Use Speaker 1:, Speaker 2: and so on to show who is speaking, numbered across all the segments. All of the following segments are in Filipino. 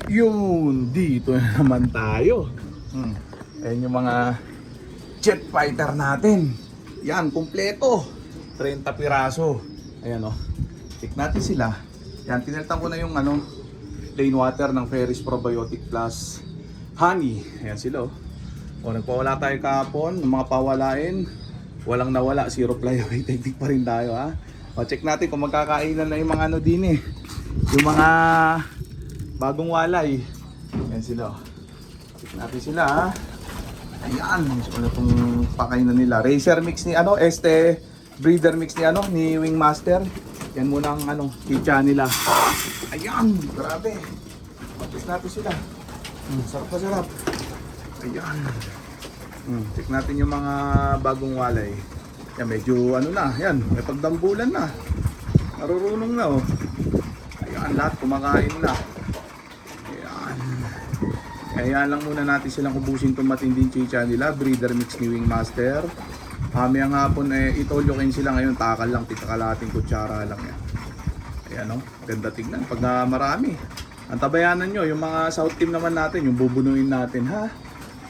Speaker 1: Yun, dito na naman tayo. Ayan yung mga jet fighter natin. Yan, kumpleto. 30 piraso. Ayan o. Check natin sila. Yan, tinaltan ko na yung plain water ng Ferris Probiotic Plus Honey. Ayan sila o. O, nagpawala tayo kahapon ng mga pawalain. Walang nawala, zero flyaway technique pa rin tayo ha. O, check natin kung magkakainan na yung mga din eh. Yung mga bagong walay. Ayan sila o. Check natin sila ha. Ayan, so ano itong pakainan nila. Racer mix ni este breeder mix ni ni Wingmaster. Yan muna ang chicha nila. Ayan, grabe. Check natin sila. Sarap na sarap. Ayan. Check natin yung mga bagong walay. Yan, medyo na. Yan, may pagdambulan na. Marurunong na oh. Ayan, lahat kumakain na. Ayan. Kaya lang muna natin silang ubusin itong matinding chicha nila. Breeder mix ni Wingmaster. Mamayang hapon itolyokin sila ngayon. Takal lang, titakalating kutsara lang yan. Ayan o, ganda tignan. Pag marami. Ang tabayanan nyo, yung mga south team naman natin, yung bubunuin natin ha.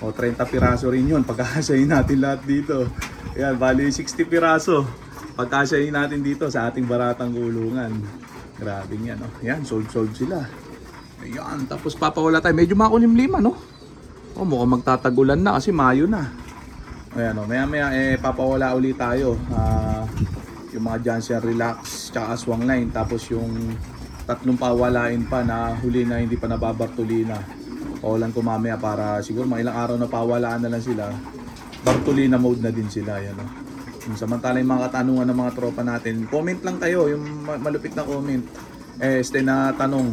Speaker 1: O 30 piraso rin yun. Pagkakasayin natin lahat dito. Ayan, bali 60 piraso. Pagkasayin natin dito sa ating baratang kulungan. Grabe yan o. Ayan, sold sila. Ayan, tapos papawala tayo. Medyo makulimlim O, mukhang magtatagulan na kasi Mayo na. Ayan o, maya papawala ulit tayo. Yung mga Janssen Relax tsaka Aswang Line. Tapos yung tatlong pawalain pa na huli na hindi pa nababartulina. Pawalan ko mamaya para siguro mga ilang araw na pawalaan na lang sila. Bartulina mode na din sila. Ayan o. Samantala yung mga katanungan ng mga tropa natin. Comment lang kayo, yung malupit na comment. Na tanong.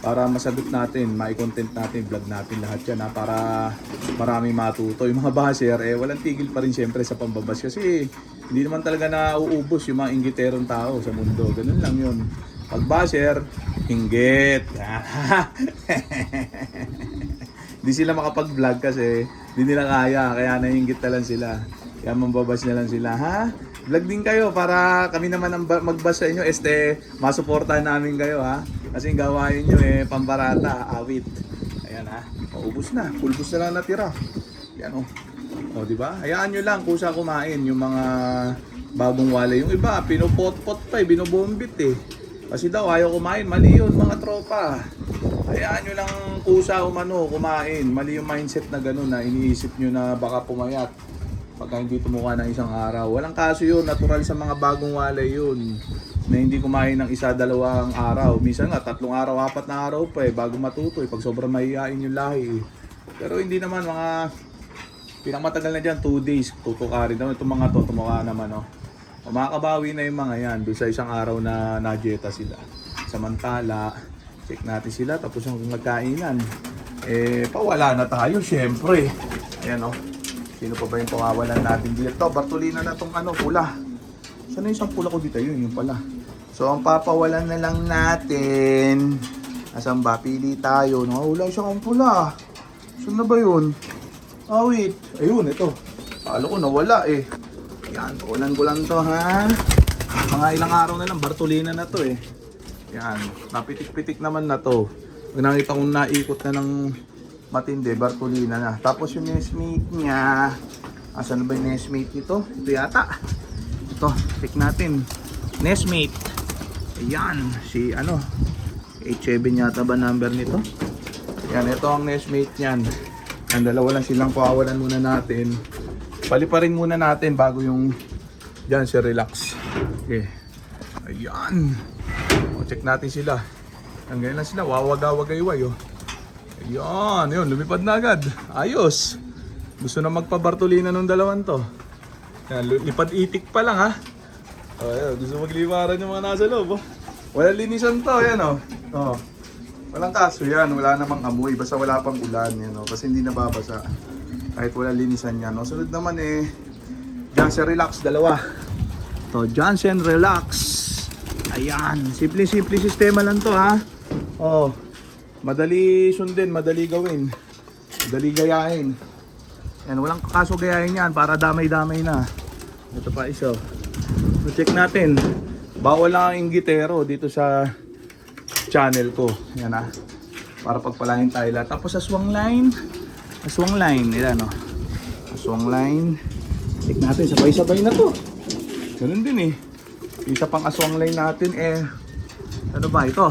Speaker 1: Para masagot natin, mai-content natin, vlog natin lahat yan para maraming matuto. Yung mga basher, walang tigil pa rin syempre sa pambabas kasi hindi naman talaga nauubos yung mga inggiterong tao sa mundo. Ganun lang yun. Pag basher, inggit. Hindi sila makapag-vlog kasi hindi nila kaya naiinggit na lang sila. Kaya mambabas na lang sila, ha? Vlog din kayo para kami naman ang magbasa inyo, masuportahan namin kayo, ha? Kasi yung gawain nyo pambarata, awit. Ayan ha. Ubus na. Pulbus na lang natira. Ayan o. O diba? Hayaan nyo lang kung saan kumain yung mga bagong walay. Yung iba, pinupot-pot pa binobombit Kasi daw ayaw kumain. Mali yun mga tropa. Hayaan nyo lang kusa kumain. Mali yung mindset na gano'n na iniisip nyo na baka pumayat. Pagka hindi tumuka ng isang araw. Walang kaso yun. Natural sa mga bagong walay yun. Na hindi kumain ng isa, dalawang araw. Minsan nga, 3 araw, 4 na araw pa bago matuto pag sobrang mahihain yung lahi Pero hindi naman mga pinakamatagal na dyan, 2 days tutukarin naman. Itong mga to, tumuka naman makakabawi na yung mga yan doon sa isang araw na najeta sila. Samantala, check natin sila tapos yung magkainan. Pawala na tayo syempre. Ayan Sino pa ba yung pawawalan natin dito? Bartolina na tong pula. Sana yung isang pula ko dito? Yun pala. So, ang papawalan na lang natin. Asan ba? Pili tayo. Wala isang pula. Saan na ba yun? Wait. Ayun, ito. Kala ko nawala Yan, ulan ko lang to ha. Mga ilang araw na lang. Bartolina na to Yan. Napitik-pitik naman na to. Pag nakita kong naikot na ng matindi, Bartolina na. Tapos yung nestmate niya. Asan na ba yung nestmate nito? Ito yata. Ito, check natin. Nestmate. Ayan, si H7 yata ba number nito? Yan, ito ang nestmate niyan. Ang dalawa lang silang pawawalan muna natin. Paliparin muna natin bago yung Janssen Relax. Okay. Ayan. Check natin sila. Hanggang lang sila, wawag-wagayway Ayan, yun, lumipad na agad. Ayos. Gusto na magpa-Bartolina nung dalawan to. Yan, lipad itik pa lang ha. Ayan, gusto magliwaran yung mga nasa loob Walang linisan to, yan Walang kaso yan, wala namang amoy. Basta wala pang ulan kasi hindi nababasa. Kahit wala linisan yan Sunod naman Janssen Relax, dalawa. To, Janssen Relax. Ayan, simple sistema lang to ha. Madali sundin, madali gawin. Madali gayahin. Yan, walang kaso gayahin yan para damay-damay na. Ito pa isa. So, check natin. Bawal lang ang inggitero dito sa channel ko. Yan para pagpalain tayo lahat. Tapos aswang line, yan o. Aswang line. Check natin, sabay-sabay na to. Ganun din eh. Isa pang aswang line natin ano ba ito?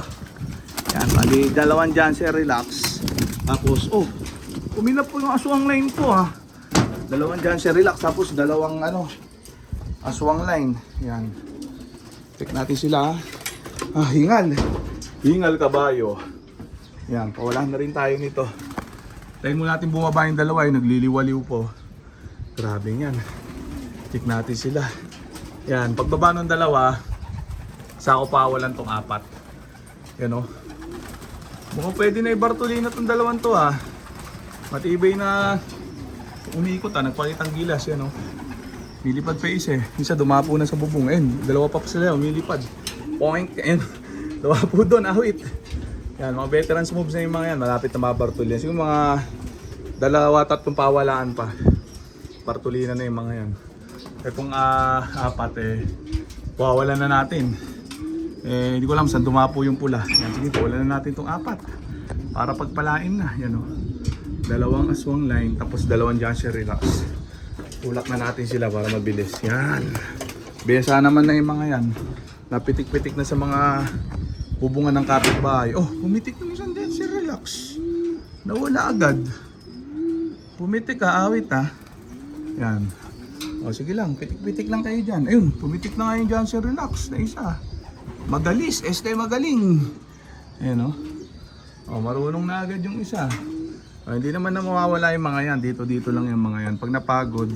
Speaker 1: Yan, bali dalawang Janssen Relax. Tapos, uminap po yung aswang line ko ha. Dalawang Janssen Relax, tapos dalawang aswang line. Yan. Check natin sila ha. Hingal. Hingal kabayo. Yan, pawalan na rin tayo nito. Tayo mo natin bumaba yung dalawa, yung nagliliwaliw po. Grabe yan. Check natin sila. Yan, pagbaba ng dalawa, sako pawalan tong 4. Yan o. Mukhang pwede na i-Bartolina tong dalawang to ha. Matibay na umiikot ha, nagpalit ang gilas yan o. Milipad pa isa eh. Isa dumapo na sa bubong. Ayun, dalawa pa sila, umilipad. Point, ayun. Dumapo doon, awit. Yan, mga veterans moves na yung mga yan. Malapit na mga Bartolina. Siguro mga 2-3 pawalaan pa. Bartolina na yung mga yan. Kung 4 pawalan na natin. Hindi ko alam saan dumapo yung pula. Yan, sige, pawalan na natin itong 4. Para pagpalain na. Yan o. Dalawang aswang line, tapos dalawang Janssen Relax. Tulak na natin sila para mabilis. Yan. Besa naman na yung mga yan. Napitik-pitik na sa mga hubungan ng kapitbahay. Pumitik yung isang Janssen Relax. Nawala agad. Pumitik ha, awit ha. Yan. Sige lang, pitik-pitik lang kayo dyan. Ayun, pumitik na nga yung Janssen Relax na isa. Magalis, magaling. Ayan marunong na agad yung isa. Hindi naman na mawawala yung mga yan. Dito lang yung mga yan. Pag napagod,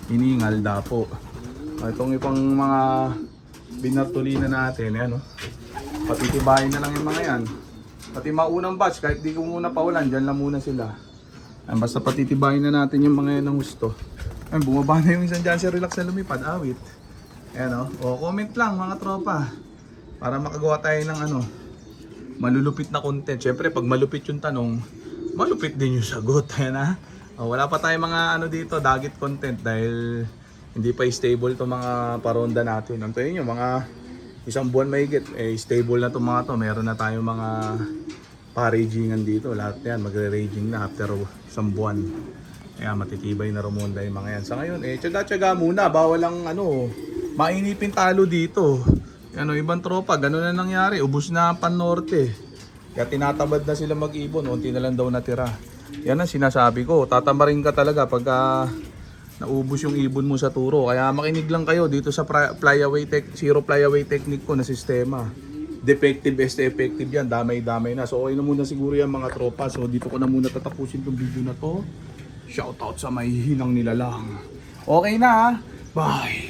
Speaker 1: hiningal, dapo. Itong ipang mga binartolina natin, ayan patitibayin na lang yung mga yan. Pati maunang batch, kahit di ko muna pawalan, dyan lang muna sila. Basta patitibayin na natin yung mga yan ng gusto. Bumaba na yung isang Janssen Relax na lumipad, awit. Ayan comment lang mga tropa. Para makagawa tayo ng malulupit na content. Siyempre pag malupit yung tanong, malupit din yung sagot. Ayan wala pa tayong mga dito, dagit content dahil hindi pa stable to mga paronda natin. Antayin nyo, mga isang buwan mahigit, stable na to mga to. Meron na tayong mga pa-ragingan dito. Lahat yan, magre-raging na after isang buwan. Kaya matitibay na rumonda yung mga yan. Sa ngayon, tsaga-tsaga muna. Bawal lang mainipin talo dito. Ibang tropa, gano'n na nangyari. Ubus na ang Pan-Norte. Kaya tinatamad na sila mag-ibon. Unti na lang daw natira. Yan ang sinasabi ko. Tatamarin ka talaga pag naubos yung ibon mo sa turo. Kaya makinig lang kayo dito sa zero flyaway technique ko na sistema. Defective, effective yan. Damay-damay na. So okay na muna siguro yan mga tropa. So dito ko na muna tatapusin tong video na to. Shoutout sa may hinang nilalang. Okay na ha. Bye.